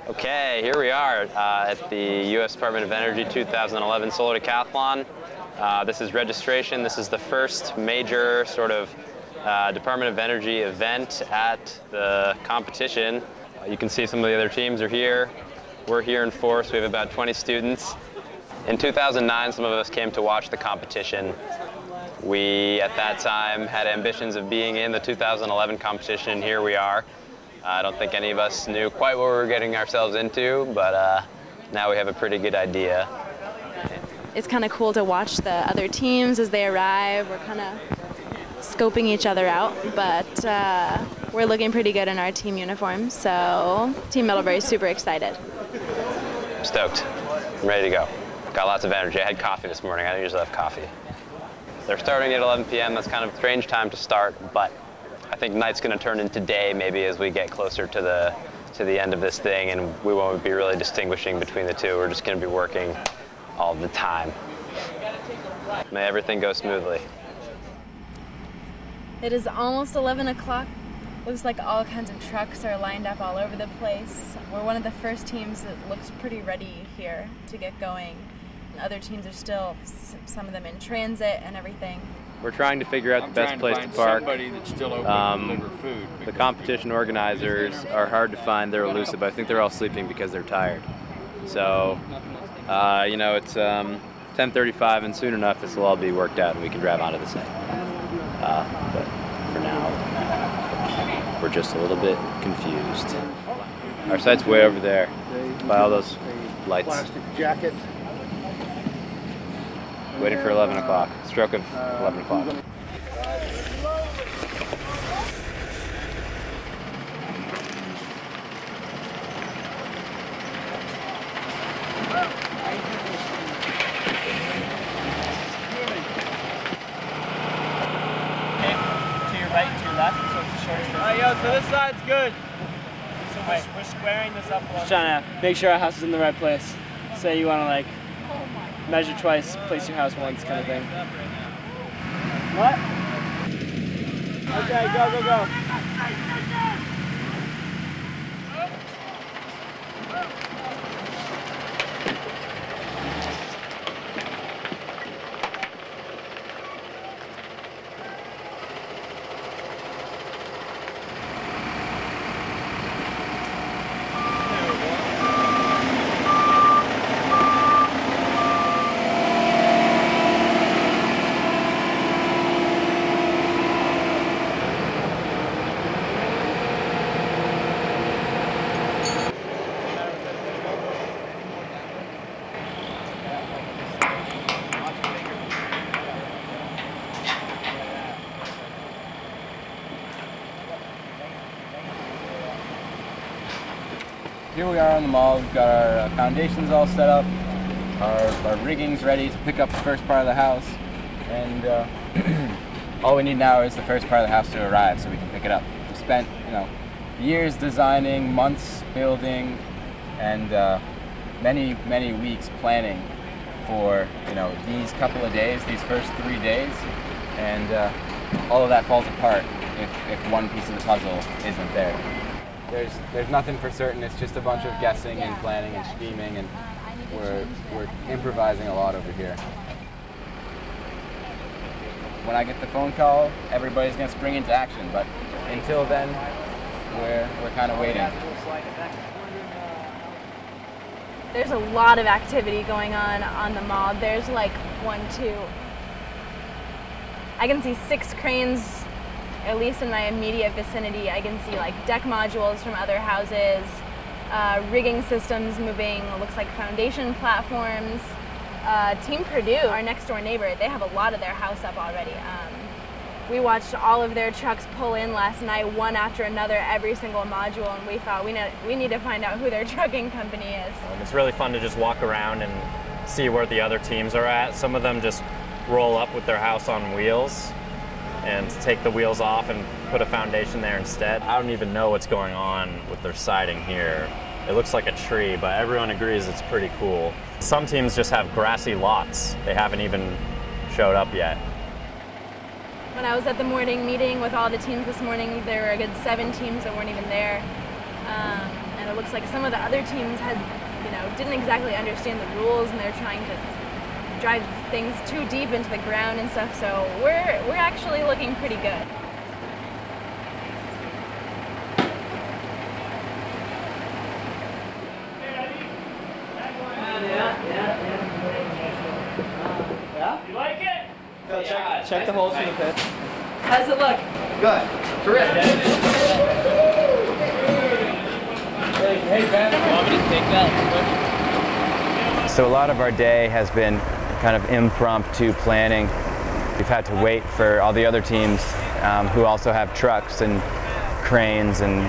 Okay, here we are at the U.S. Department of Energy 2011 Solar Decathlon. This is registration. This is the first major sort of Department of Energy event at the competition. You can see some of the other teams are here. We're here in force. We have about 20 students. In 2009, some of us came to watch the competition. We, at that time, had ambitions of being in the 2011 competition, and here we are. I don't think any of us knew quite what we were getting ourselves into, but now we have a pretty good idea. It's kind of cool to watch the other teams as they arrive. We're kind of scoping each other out, but we're looking pretty good in our team uniforms, so Team Middlebury is super excited. I'm stoked. I'm ready to go. Got lots of energy. I had coffee this morning. I don't usually have coffee. They're starting at 11 p.m. That's kind of a strange time to start, but I think night's going to turn into day maybe as we get closer to the end of this thing, and we won't be really distinguishing between the two. We're just going to be working all the time. May everything go smoothly. It is almost 11 o'clock. Looks like all kinds of trucks are lined up all over the place. We're one of the first teams that looks pretty ready here to get going. Other teams are still, some of them in transit and everything. We're trying to figure out the best place to park. That's still open to deliver food. The competition organizers are hard to find. They're elusive. I think they're all sleeping because they're tired. So, you know, it's 10:35, and soon enough this will all be worked out and we can drive onto the site. But for now, we're just a little bit confused. Our site's way over there by all those lights. Plastic jacket. Waiting for 11 o'clock. Stroke of 11 o'clock. Okay, to your right, to your left, so it's the shortest distance. Alright, yo, so this side's good. So we're squaring this up. Just trying to make sure our house is in the right place. Say you want to like measure twice, place your house once kind of thing. What? Okay, go, go, go. Here we are on the mall. We've got our foundations all set up, our rigging's ready to pick up the first part of the house, and all we need now is the first part of the house to arrive so we can pick it up. We've spent, you know, years designing, months building, and many, many weeks planning for, you know, these couple of days, these first 3 days, and all of that falls apart if one piece of the puzzle isn't there. There's nothing for certain. It's just a bunch of guessing and planning and scheming, and we're improvising a lot over here. When I get the phone call, everybody's gonna spring into action, but until then, we're kind of waiting. There's a lot of activity going on the mall. There's like 1, 2. I can see 6 cranes. At least in my immediate vicinity, I can see like deck modules from other houses, rigging systems moving, looks like foundation platforms. Team Purdue, our next door neighbor, they have a lot of their house up already. We watched all of their trucks pull in last night, one after another, every single module, and we thought we need to find out who their trucking company is. It's really fun to just walk around and see where the other teams are at. Some of them just roll up with their house on wheels and take the wheels off and put a foundation there instead. I don't even know what's going on with their siding here. It looks like a tree, but everyone agrees it's pretty cool. Some teams just have grassy lots. They haven't even showed up yet. When I was at the morning meeting with all the teams this morning, there were a good 7 teams that weren't even there. And and it looks like some of the other teams didn't exactly understand the rules, and they're trying to drive things too deep into the ground and stuff. So we're actually looking pretty good. Yeah? You like it? Go check the holes in the pit. How does it look? Good. Terrific. Hey Ben, want me to take that? So a lot of our day has been kind of impromptu planning. We've had to wait for all the other teams who also have trucks and cranes and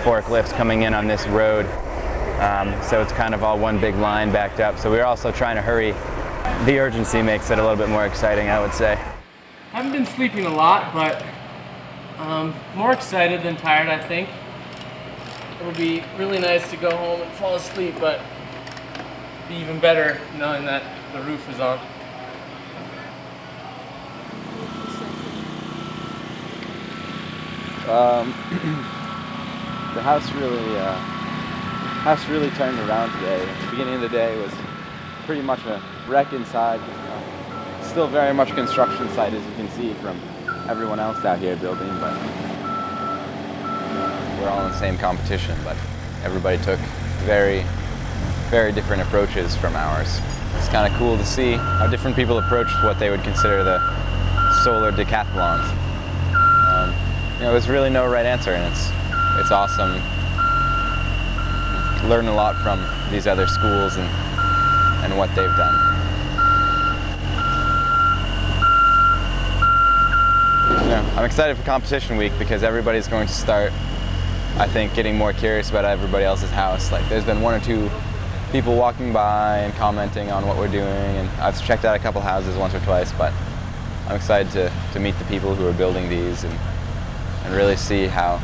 forklifts coming in on this road. So it's kind of all one big line backed up. So we're also trying to hurry. The urgency makes it a little bit more exciting, I would say. I haven't been sleeping a lot, but more excited than tired, I think. It would be really nice to go home and fall asleep, but it'd be even better knowing that the roof is on. The house really turned around today. At the beginning of the day was pretty much a wreck inside. Still very much a construction site, as you can see from everyone else out here building, but we're all in the same competition, but everybody took very, very different approaches from ours. It's kind of cool to see how different people approached what they would consider the solar decathlons. There's really no right answer, and it's awesome. Learn a lot from these other schools and what they've done. I'm excited for competition week because everybody's going to start, I think, getting more curious about everybody else's house. Like, there's been one or two people walking by and commenting on what we're doing, and I've checked out a couple houses once or twice, but I'm excited to meet the people who are building these and really see how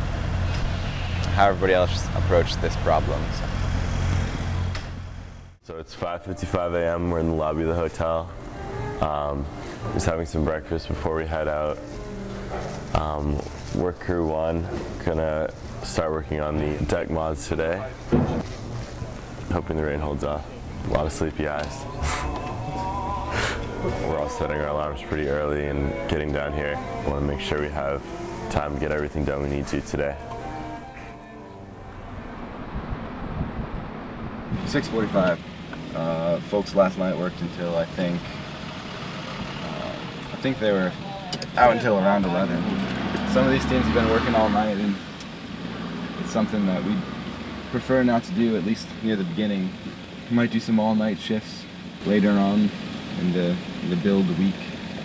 everybody else approached this problem. So it's 5:55 a.m. We're in the lobby of the hotel. Just having some breakfast before we head out. Work crew 1, gonna start working on the deck mods today. Hoping the rain holds off. A lot of sleepy eyes. We're all setting our alarms pretty early and getting down here. I want to make sure we have time to get everything done we need to today. 6:45. Folks last night worked until I think they were out until around 11. Some of these teams have been working all night, and it's something that we prefer not to do, at least near the beginning. We might do some all-night shifts later on in the build week,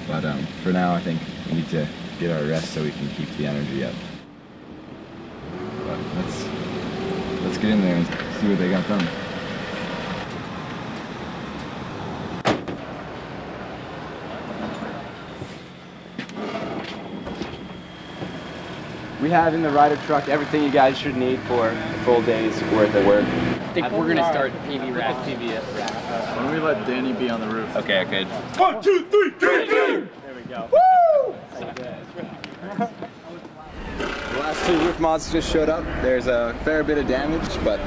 but for now I think we need to get our rest so we can keep the energy up. But let's get in there and see what they got done. We have in the rider truck everything you guys should need for a full day's worth of work. I think we're gonna start PV rack. Why don't we let Danny be on the roof? Okay. 1, 2, 3, dream! There we go. Woo! The last 2 roof mods just showed up. There's a fair bit of damage, but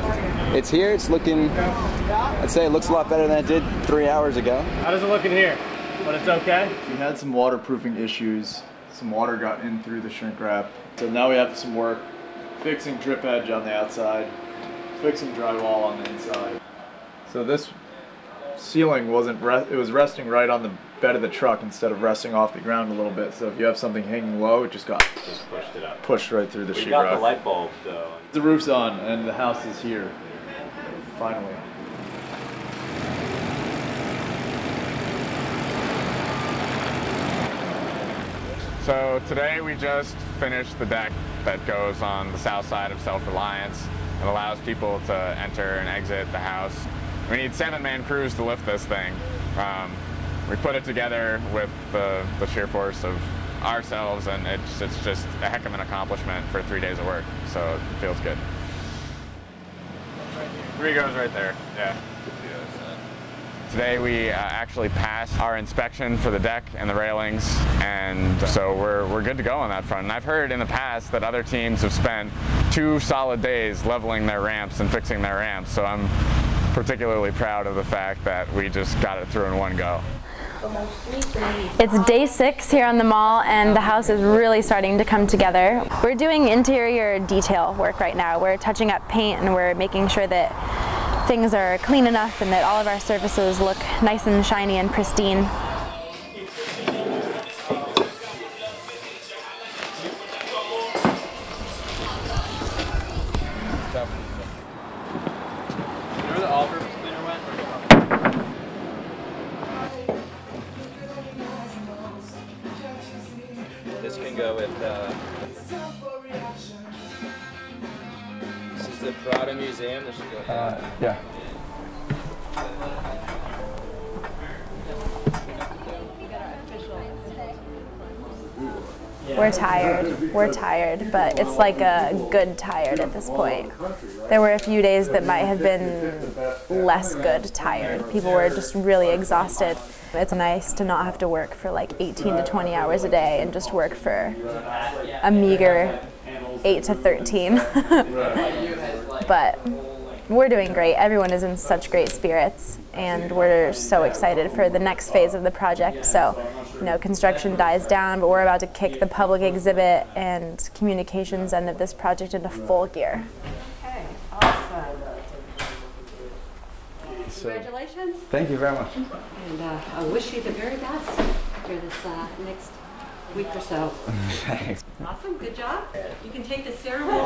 it's here. It's looking, I'd say it looks a lot better than it did 3 hours ago. How does it look in here? But it's okay? We had some waterproofing issues. Some water got in through the shrink wrap. So now we have some work fixing drip edge on the outside, fixing drywall on the inside. So this ceiling it was resting right on the bed of the truck instead of resting off the ground a little bit. So if you have something hanging low, it just pushed it up. Pushed right through the sheetrock. We got the light bulb though. The roof's on and the house is here. Finally. So today we just finished the deck that goes on the south side of Self-Reliance. It allows people to enter and exit the house. We need 7-man crews to lift this thing. We put it together with the sheer force of ourselves, and it's just a heck of an accomplishment for 3 days of work, so it feels good. 3 goes right there, yeah. Today we actually passed our inspection for the deck and the railings, and so we're good to go on that front. And I've heard in the past that other teams have spent 2 solid days leveling their ramps and fixing their ramps, so I'm particularly proud of the fact that we just got it through in one go. It's day 6 here on the mall, and the house is really starting to come together. We're doing interior detail work right now. We're touching up paint and we're making sure that things are clean enough and that all of our surfaces look nice and shiny and pristine. This can go with, this is the Prada Museum, this should go yeah. We're tired, but it's like a good tired at this point. There were a few days that might have been less good tired. People were just really exhausted. It's nice to not have to work for like 18 to 20 hours a day and just work for a meager 8 to 13. But we're doing great. Everyone is in such great spirits, and we're so excited for the next phase of the project. So, you know, construction dies down, but we're about to kick the public exhibit and communications end of this project into full gear. Okay, awesome. Congratulations. Thank you very much. And I wish you the very best for this next week or so. Thanks. Awesome, good job. You can take the ceremony.